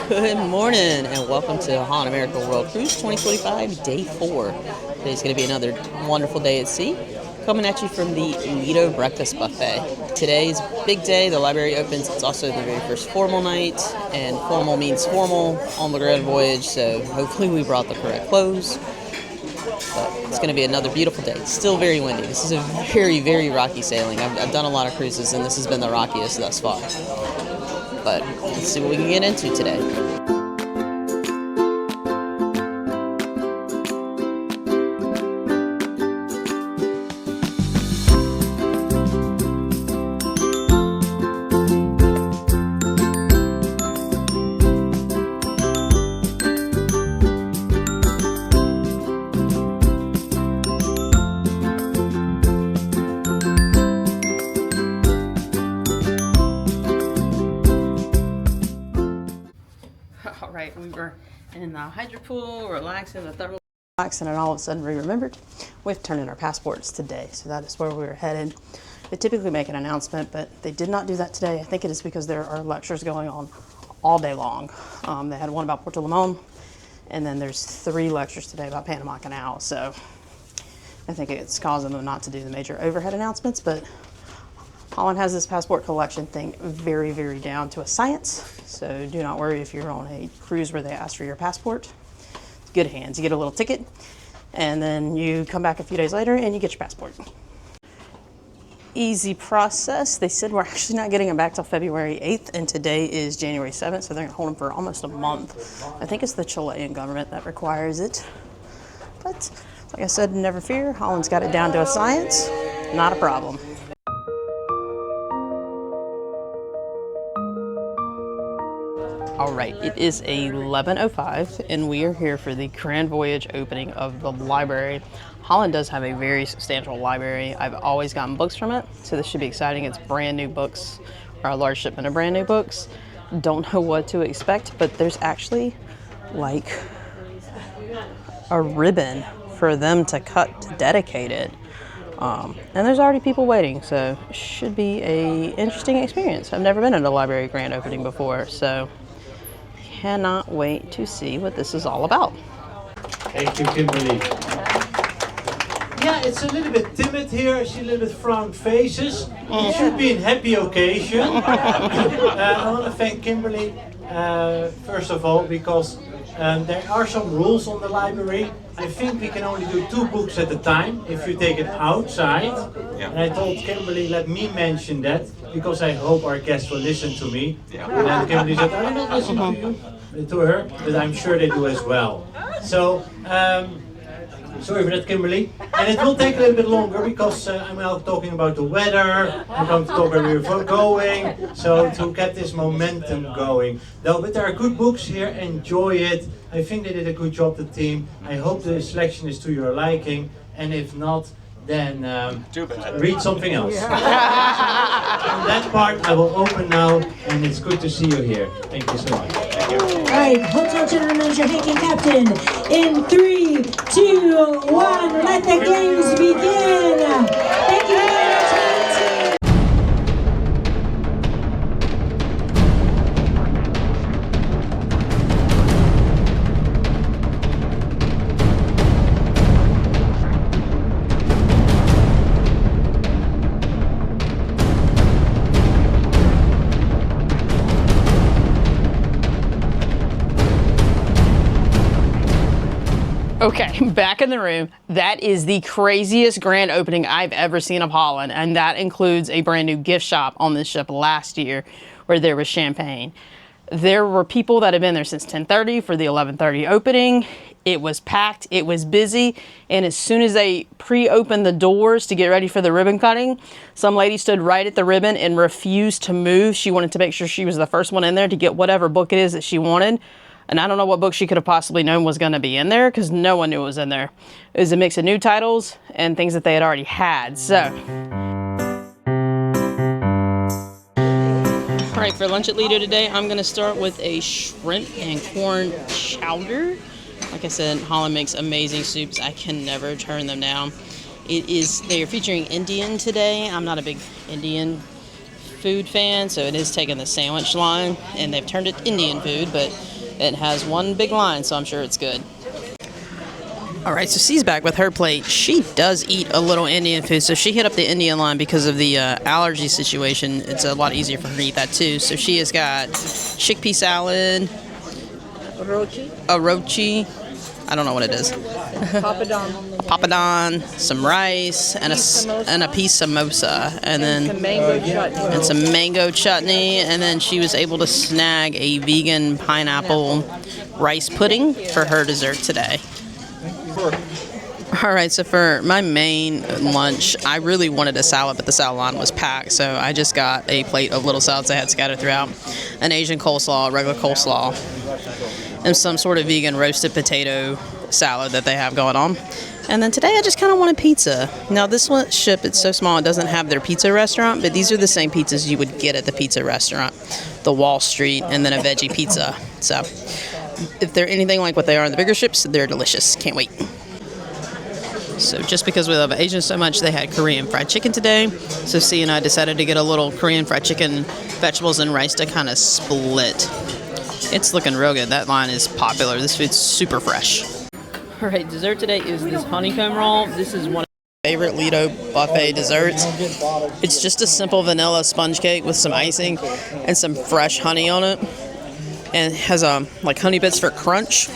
Good morning and welcome to Holland World Cruise 2025, Day 4. Today's going to be another wonderful day at sea. Coming at you from the Lido Breakfast Buffet. Today's big day, the library opens. It's also the very first formal night, and formal means formal on the grand voyage, so hopefully we brought the correct clothes. But it's going to be another beautiful day. It's still very windy. This is a very, very rocky sailing. I've done a lot of cruises, and this has been the rockiest thus far. But let's see what we can get into today. We were in the hydro pool, relaxing, the thermal relaxing, and all of a sudden we remembered we have to turn in our passports today. So that is where we were headed. They typically make an announcement, but they did not do that today. I think it is because there are lectures going on all day long. They had one about Puerto Limon, and then there's 3 lectures today about Panama Canal. So I think it's causing them not to do the major overhead announcements, but Holland has this passport collection thing very, very down to a science. So do not worry if you're on a cruise where they ask for your passport. It's good hands. You get a little ticket, and then you come back a few days later and you get your passport. Easy process. They said we're actually not getting them back till February 8th, and today is January 7th, so they're going to hold them for almost a month. I think it's the Chilean government that requires it. But like I said, never fear. Holland's got it down to a science. Not a problem. All right, it is 11:05, and we are here for the grand voyage opening of the library. Holland does have a very substantial library. I've always gotten books from it, so this should be exciting. It's brand new books, or a large shipment of brand new books. Don't know what to expect, but there's actually like a ribbon for them to cut to dedicate it. And there's already people waiting, so it should be a interesting experience. I've never been at a library grand opening before, so cannot wait to see what this is all about. Thank you, Kimberly. Yeah, it's a little bit timid here. I see a little bit frowned faces. It should be a happy occasion. I want to thank Kimberly, first of all, because there are some rules on the library. I think we can only do 2 books at a time if you take it outside. Yeah. And I told Kimberly, let me mention that, because I hope our guests will listen to me. Yeah. And then Kimberly said, I don't listen to you, to her, but I'm sure they do as well. So, sorry for that, Kimberly. And it will take a little bit longer because I'm now talking about the weather. I'm going to talk where we're going. So to get this momentum going. Though, but there are good books here. Enjoy it. I think they did a good job, the team. I hope the selection is to your liking. And if not, then read something else. Yeah. On that part, I will open now. And it's good to see you here. Thank you so much. Thank you. All right, Hotel General Manager Hank and Captain, in 3, 2, 1, let the games begin. Thank you very much. Okay, back in the room. That is the craziest grand opening I've ever seen of Holland, and that includes a brand new gift shop on this ship last year where there was champagne. There were people that had been there since 10:30 for the 11:30 opening. It was packed, it was busy, and as soon as they pre-opened the doors to get ready for the ribbon cutting, some lady stood right at the ribbon and refused to move. She wanted to make sure she was the first one in there to get whatever book it is that she wanted. And I don't know what book she could have possibly known was going to be in there, because no one knew it was in there. It was a mix of new titles and things that they had already had. So, all right, for lunch at Lido today, I'm going to start with a shrimp and corn chowder. Like I said, Holland makes amazing soups. I can never turn them down. They are featuring Indian today. I'm not a big Indian food fan, so it is taking the sandwich line, and they've turned it Indian food, but it has one big line, so I'm sure it's good. All right, so C's back with her plate. She does eat a little Indian food, so she hit up the Indian line because of the allergy situation. It's a lot easier for her to eat that too. So she has got chickpea salad, rochi, I don't know what it is. Papadon, some rice, and a piece of samosa, and then some mango chutney, and then she was able to snag a vegan pineapple rice pudding for her dessert today. All right, so for my main lunch, I really wanted a salad, but the salad line was packed, so I just got a plate of little salads I had scattered throughout, an Asian coleslaw, regular coleslaw, and some sort of vegan roasted potato salad that they have going on. And then today I just kind of wanted pizza. Now this one ship, it's so small, it doesn't have their pizza restaurant, but these are the same pizzas you would get at the pizza restaurant, the Wall Street, and then a veggie pizza. So if they're anything like what they are in the bigger ships, they're delicious. Can't wait. So just because we love Asian so much, they had Korean fried chicken today. So C and I decided to get a little Korean fried chicken, vegetables, and rice to kind of split. It's looking real good. That line is popular. This food's super fresh. All right, dessert today is this honeycomb roll. This is one of my favorite Lido buffet desserts. It's just a simple vanilla sponge cake with some icing and some fresh honey on it. And it has like honey bits for crunch.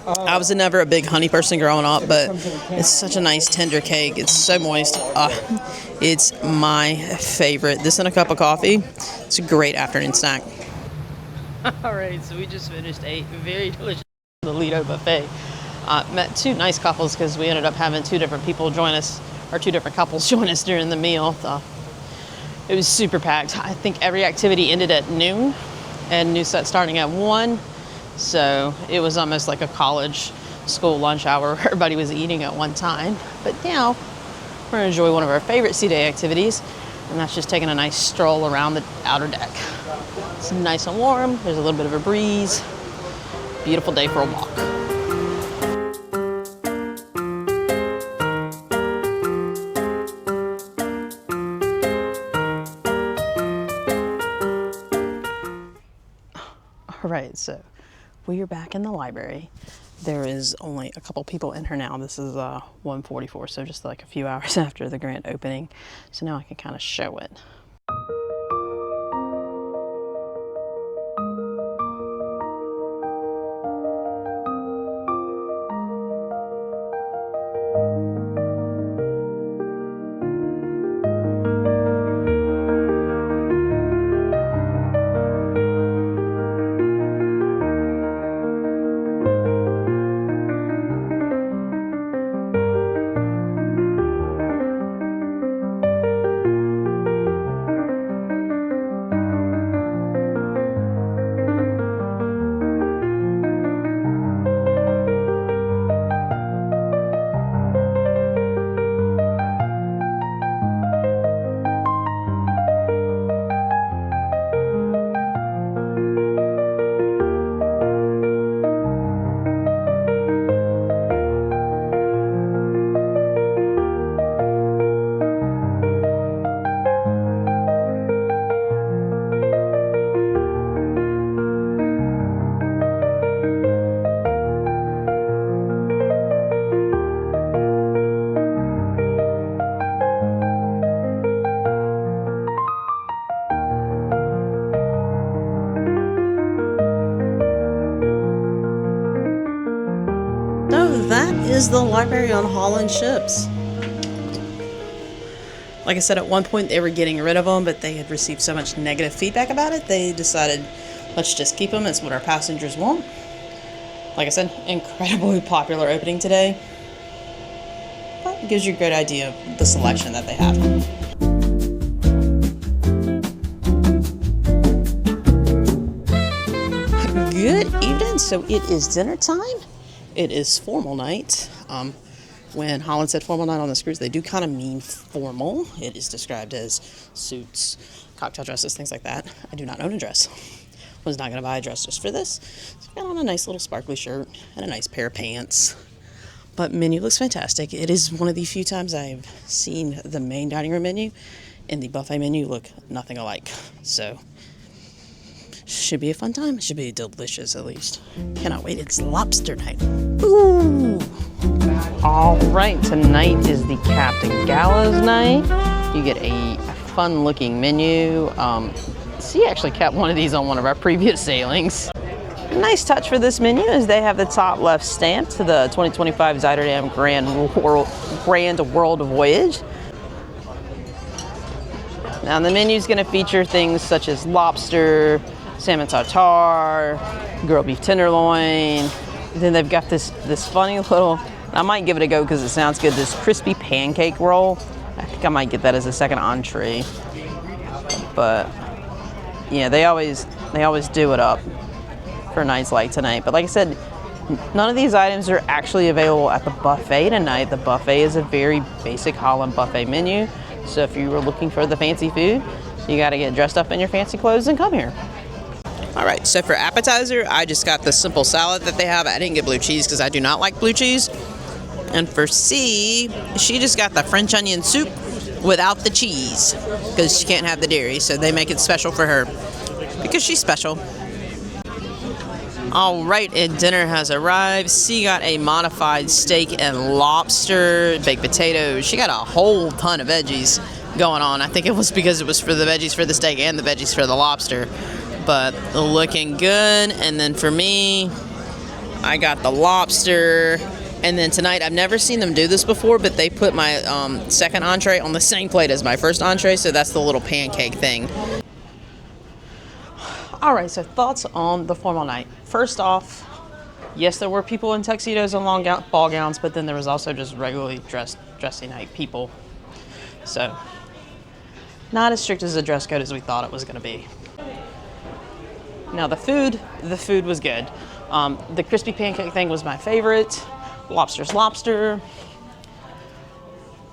I was never a big honey person growing up, but it's such a nice tender cake. It's so moist. It's my favorite. This and a cup of coffee. It's a great afternoon snack. All right, so we just finished a very delicious Lido buffet. Met two nice couples because we ended up having two different couples join us during the meal. It was super packed. I think every activity ended at noon, and new set starting at 1. So it was almost like a college school lunch hour where everybody was eating at one time. But now we're going to enjoy one of our favorite sea day activities, and that's just taking a nice stroll around the outer deck. It's nice and warm. There's a little bit of a breeze. Beautiful day for a walk. All right, so we are back in the library. There is only a couple people in here now. This is 1:44, so just like a few hours after the grand opening. So now I can kind of show it. That is the library on Holland ships. Like I said, at one point they were getting rid of them, but they had received so much negative feedback about it, they decided, let's just keep them. It's what our passengers want. Like I said, incredibly popular opening today. But it gives you a great idea of the selection that they have. Good evening. So it is dinner time. It is formal night. When Holland said formal night on this cruise, they do kind of mean formal. It is described as suits, cocktail dresses, things like that. I do not own a dress. Was not going to buy a dress just for this. So I got on a nice little sparkly shirt and a nice pair of pants. But menu looks fantastic. It is one of the few times I've seen the main dining room menu and the buffet menu look nothing alike. So, should be a fun time. Should be delicious, at least. Cannot wait. It's lobster night. Ooh! All right, tonight is the Captain Gallows night. You get a fun-looking menu. She actually kept one of these on one of our previous sailings. A nice touch for this menu is they have the top left stamped to the 2025 Zuiderdam Grand World Voyage. Now the menu is going to feature things such as lobster, salmon tartare, grilled beef tenderloin. Then they've got this funny little, I might give it a go because it sounds good, this crispy pancake roll. I think I might get that as a second entree. But yeah, they always do it up for nights like tonight. But like I said, none of these items are actually available at the buffet tonight. The buffet is a very basic Holland buffet menu. So if you were looking for the fancy food, you got to get dressed up in your fancy clothes and come here. All right, so for appetizer, I just got the simple salad that they have. I didn't get blue cheese because I do not like blue cheese. And for C, she just got the French onion soup without the cheese because she can't have the dairy. So they make it special for her because she's special. All right, and dinner has arrived. C got a modified steak and lobster, baked potatoes. She got a whole ton of veggies going on. I think it was because it was for the veggies for the steak and the veggies for the lobster. But looking good. And then for me, I got the lobster. And then tonight, I've never seen them do this before, but they put my second entree on the same plate as my first entree. So that's the little pancake thing. All right, so thoughts on the formal night. First off, yes, there were people in tuxedos and long ball gowns, but then there was also just regularly dressy night people. So not as strict as a dress code as we thought it was going to be. Now the food was good. The crispy pancake thing was my favorite. Lobster's lobster.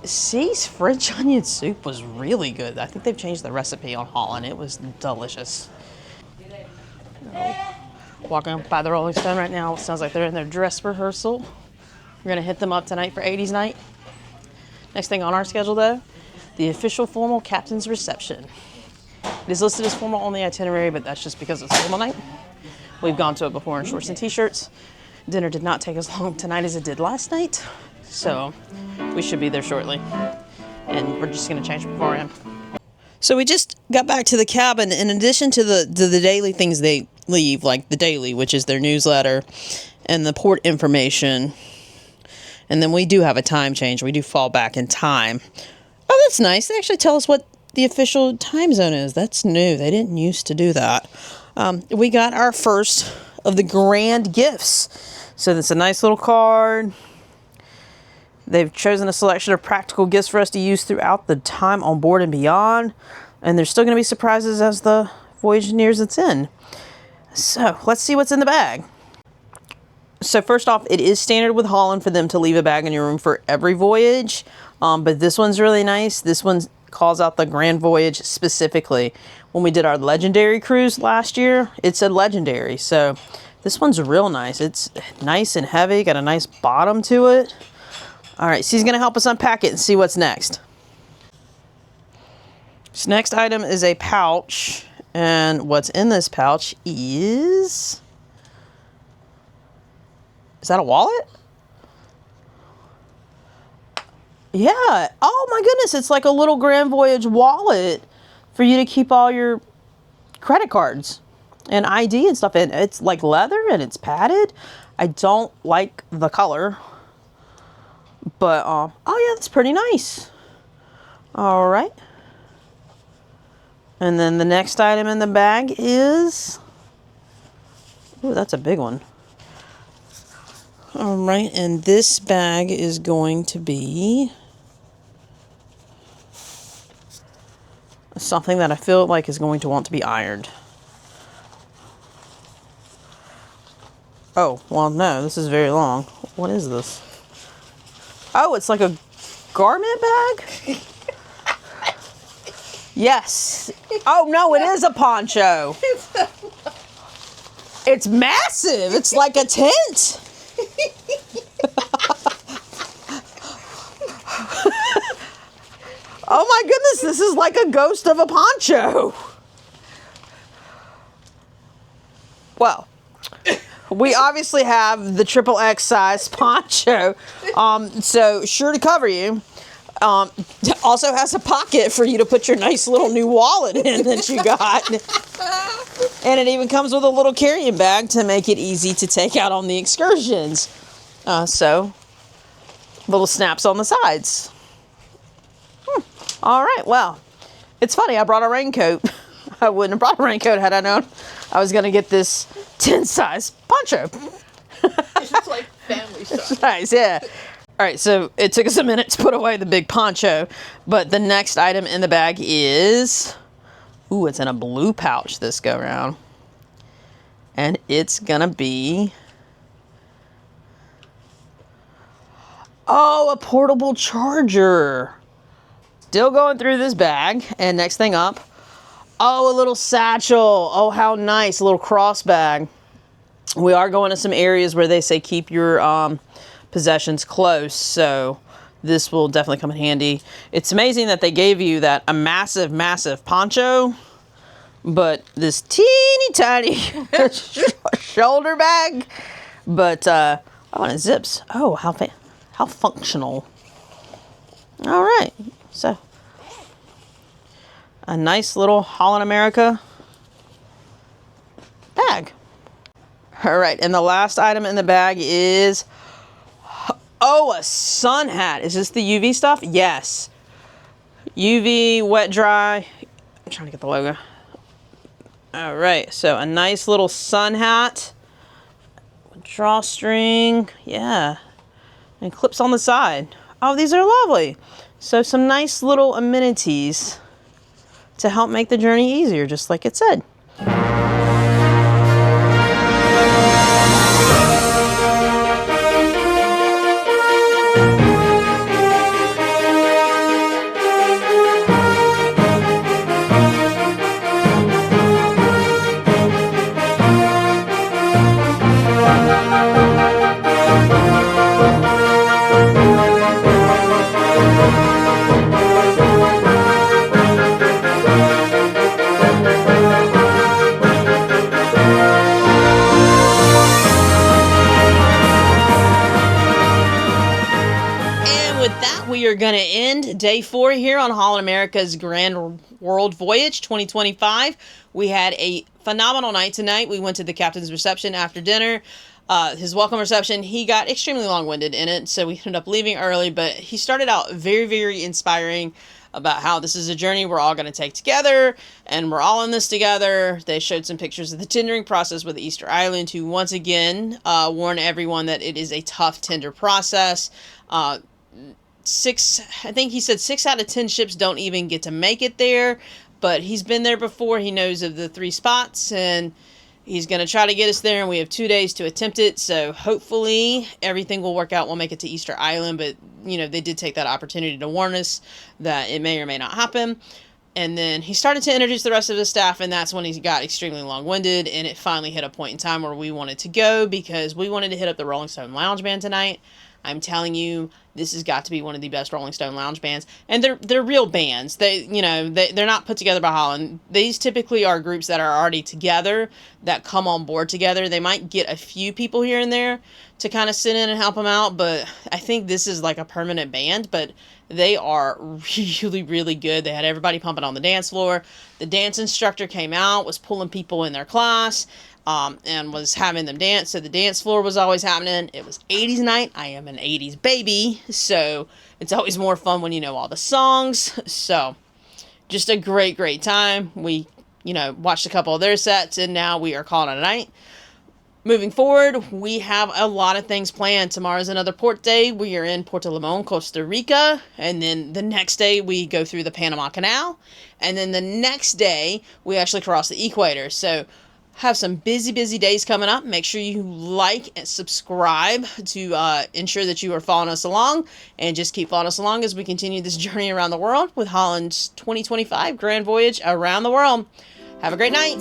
C's French onion soup was really good. I think they've changed the recipe on Holland. It was delicious. Walking by the Rolling Stone right now. It sounds like they're in their dress rehearsal. We're gonna hit them up tonight for 80s night. Next thing on our schedule though, the official formal captain's reception. It is listed as formal on the itinerary, but that's just because it's formal night. We've gone to it before in shorts and t-shirts. Dinner did not take as long tonight as it did last night, so we should be there shortly. And we're just gonna change beforehand. So we just got back to the cabin. In addition to the daily things they leave, like the daily, which is their newsletter, and the port information, and then we do have a time change. We do fall back in time. Oh, that's nice. They actually tell us what the official time zone is. That's new. They didn't used to do that. We got our first of the grand gifts. So it's a nice little card. They've chosen a selection of practical gifts for us to use throughout the time on board and beyond. And there's still going to be surprises as the voyage nears its end. So let's see what's in the bag. So first off, it is standard with Holland for them to leave a bag in your room for every voyage. But this one's really nice. This one calls out the Grand Voyage specifically. When we did our Legendary cruise last year, it said Legendary. So this one's real nice. It's nice and heavy, got a nice bottom to it. All right, she's gonna help us unpack it and see what's next. This next item is a pouch, and what's in this pouch is that a wallet? Yeah, oh my goodness, it's like a little Grand Voyage wallet for you to keep all your credit cards and ID and stuff in. It's like leather and it's padded. I don't like the color. But, oh yeah, that's pretty nice. All right. And then the next item in the bag is, ooh, that's a big one. All right, and this bag is going to be something that I feel like is going to want to be ironed. Oh, well, no, this is very long. What is this? Oh, it's like a garment bag? Yes. Oh, no, it is a poncho. It's massive. It's like a tent. Oh my goodness, this is like a ghost of a poncho. Well, we obviously have the XXX size poncho, so sure to cover you. Also has a pocket for you to put your nice little new wallet in that you got. And it even comes with a little carrying bag to make it easy to take out on the excursions. So, little snaps on the sides. All right, well, it's funny, I brought a raincoat. I wouldn't have brought a raincoat had I known I was going to get this 10 size poncho. It's like family size. Nice, yeah. All right, so it took us a minute to put away the big poncho, but the next item in the bag is, ooh, it's in a blue pouch this go round. And it's gonna be, oh, a portable charger. Still going through this bag, and next thing up, oh, a little satchel. Oh, how nice, a little cross bag. We are going to some areas where they say keep your possessions close, so this will definitely come in handy. It's amazing that they gave you a massive poncho, but this teeny tiny shoulder bag. But oh, and it zips. Oh, how functional. All right, so a nice little Holland America bag. All right, and the last item in the bag is, oh, a sun hat. Is this the UV stuff? Yes. UV, wet, dry. I'm trying to get the logo. All right, so a nice little sun hat. Drawstring, yeah. And clips on the side. Oh, these are lovely. So some nice little amenities to help make the journey easier, just like it said. We are going to end day 4 here on Holland America's Grand World Voyage 2025. We had a phenomenal night tonight. We went to the captain's reception after dinner. His welcome reception, he got extremely long-winded in it, so we ended up leaving early, but he started out very, very inspiring about how this is a journey we're all going to take together, and we're all in this together. They showed some pictures of the tendering process with Easter Island to once again warn everyone that it is a tough tender process. I think he said 6 out of 10 ships don't even get to make it there, but he's been there before. He knows of the 3 spots, and he's going to try to get us there, and we have 2 days to attempt it, so hopefully everything will work out. We'll make it to Easter Island, but, you know, they did take that opportunity to warn us that it may or may not happen. And then he started to introduce the rest of the staff, and that's when he got extremely long-winded, and it finally hit a point in time where we wanted to go because we wanted to hit up the Rolling Stone Lounge Band tonight. I'm telling you, this has got to be one of the best Rolling Stone lounge bands, and they're real bands. They're not put together by Holland. These typically are groups that are already together that come on board together. They might get a few people here and there to kind of sit in and help them out, but I think this is like a permanent band. But they are really, really good. They had everybody pumping on the dance floor. The dance instructor came out, was pulling people in their class. And was having them dance, so the dance floor was always happening. It was 80s night. I am an 80s baby, so it's always more fun when you know all the songs. So just a great, great time. We, watched a couple of their sets, and now we are calling it a night. Moving forward, we have a lot of things planned. Tomorrow's another port day. We are in Puerto Limon, Costa Rica, and then the next day we go through the Panama Canal, and then the next day we actually cross the equator. So have some busy days coming up. Make sure you like and subscribe to ensure that you are following us along, and just keep following us along as we continue this journey around the world with Holland's 2025 Grand Voyage around the world. Have a great night.